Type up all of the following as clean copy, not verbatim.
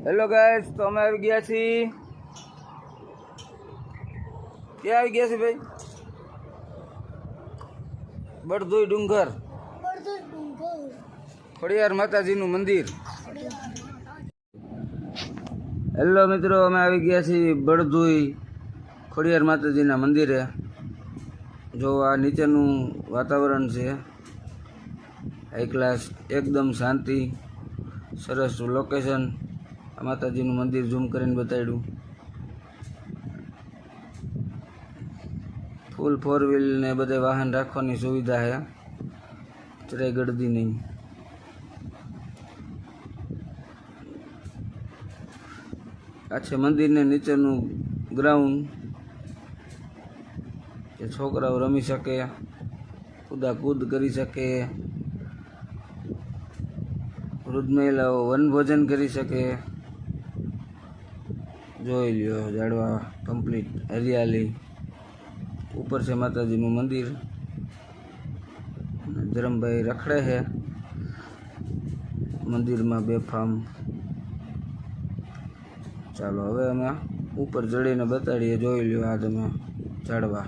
Hello guys, તો અમે આવી ગયા છીએ. ક્યાં આવી ગયા છીએ ભાઈ? બળદોઈ ડુંગર, ખોડિયાર માતાજીનું મંદિર. હેલો મિત્રો, અમે આવી ગયા છીએ બળદોઈ ખોડિયાર માતાજીના મંદિરે. જો આ નીચેનું વાતાવરણ છે, હાઈ ક્લાસ, એકદમ શાંતિ, સરસ લોકેશન. આ માતાજીનું મંદિર ઝૂમ કરીને બતાડ્યું. ફૂલ 4 વ્હીલ ને બધે વાહન રાખવાની સુવિધા છે, જરાય ગળદી નહીં. આ છે મંદિરને નીચેનું ગ્રાઉન્ડ, કે છોકરાઓ રમી શકે, કૂદાકૂદ કરી શકે, વૃદ્ધ મહિલાઓ વનભોજન કરી શકે. જોઈ લ્યો, ઝાડવા કમ્પ્લીટ, હરિયાળી. ઉપર છે માતાજીનું મંદિર. ધરમભાઈ રખડે છે મંદિરમાં બેફામ. ચાલો હવે અમે ઉપર ચડીને બતાડીએ. જોઈ લ્યો આ તમે ઝાડવા.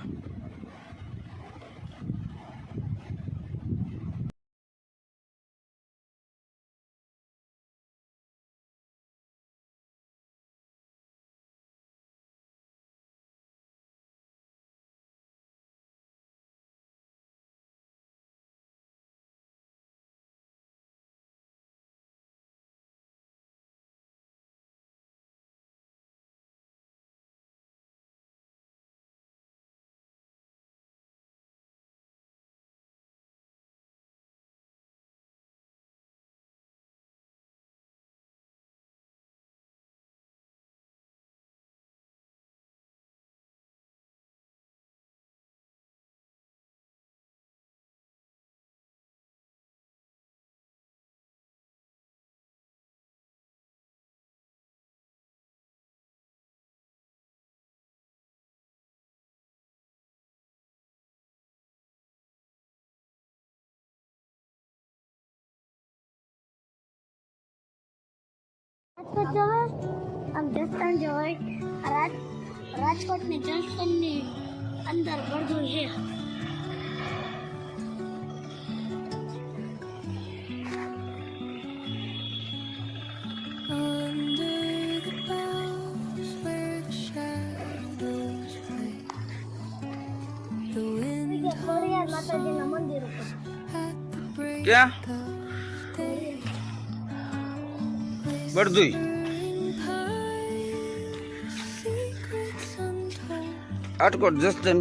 રાજકોટની જંકશનની અંદર બળદોઈ છે. ખોડિયાર માતાજીના મંદિર ઉપર. ક્યાં? બળદોઈ. આટકોટ જસ્તન.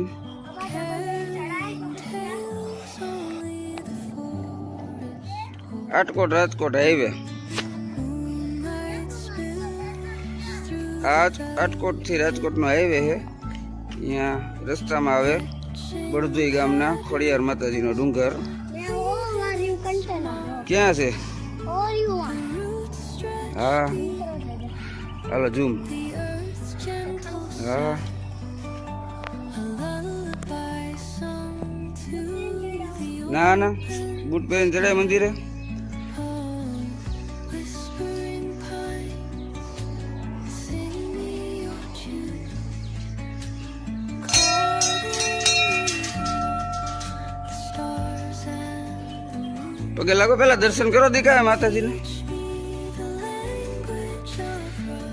આટકોટ રાજકોટ હાઈવે. આટકોટ થી રાજકોટનો હાઈવે છે. અહીંયા રસ્તામાં આવે બળદોઈ ગામના ખોડિયાર માતાજીનો ડુંગર. ક્યાં છે? હા હાલો ઝૂમ. હા ના ના, બૂટ પહેરીને ચડાય મંદિરે. પગે લાગો, પેલા દર્શન કરો. દેખાય માતાજીને.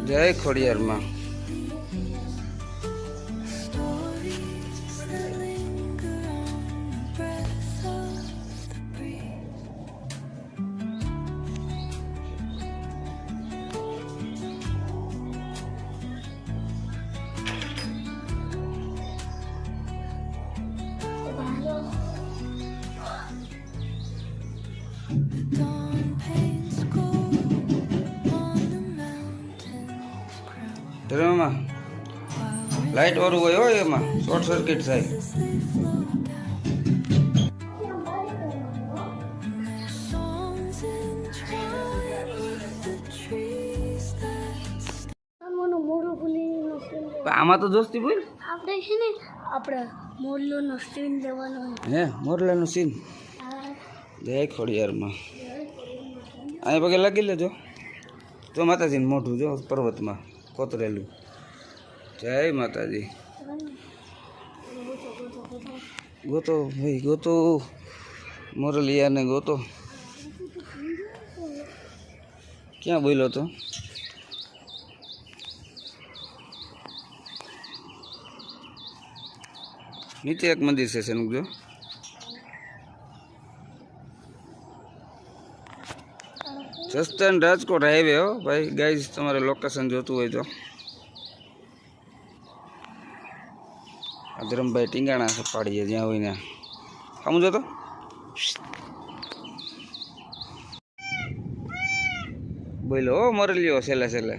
જય ખોડિયારમાં. ધર્મમાં લાઇટ વાળું હોય, એમાં શોર્ટ સર્કિટ થાય. આમાં તો દોસ્તી બોલ. આપણે છે ને, આપણે મોરલાનો સીન લેવાનો. હે, મોરલાનો સીન. જય ખોડિયારમાં. અહીં પગે લાગી લેજો. જો માતાજીનું મોઢું જો પર્વતમાં કોતરેલું. જય માતાજી. ગોતો ભાઈ ગોતો, મોરલિયાને ગોતો. ક્યાં બોલ્યો તો? નીચે એક મંદિર છે શેનું જો. જસદણ રાજકોટ હાઈવે હો ભાઈ ગાઈઝ, તમારે લોકેશન જોતું હોય તો. ધરમભાઈ ટીંગાણા સપાડીએ જ્યાં હોય ને સમજો તો. બોલો હો મોરલીઓ છેલ્લે છેલ્લે.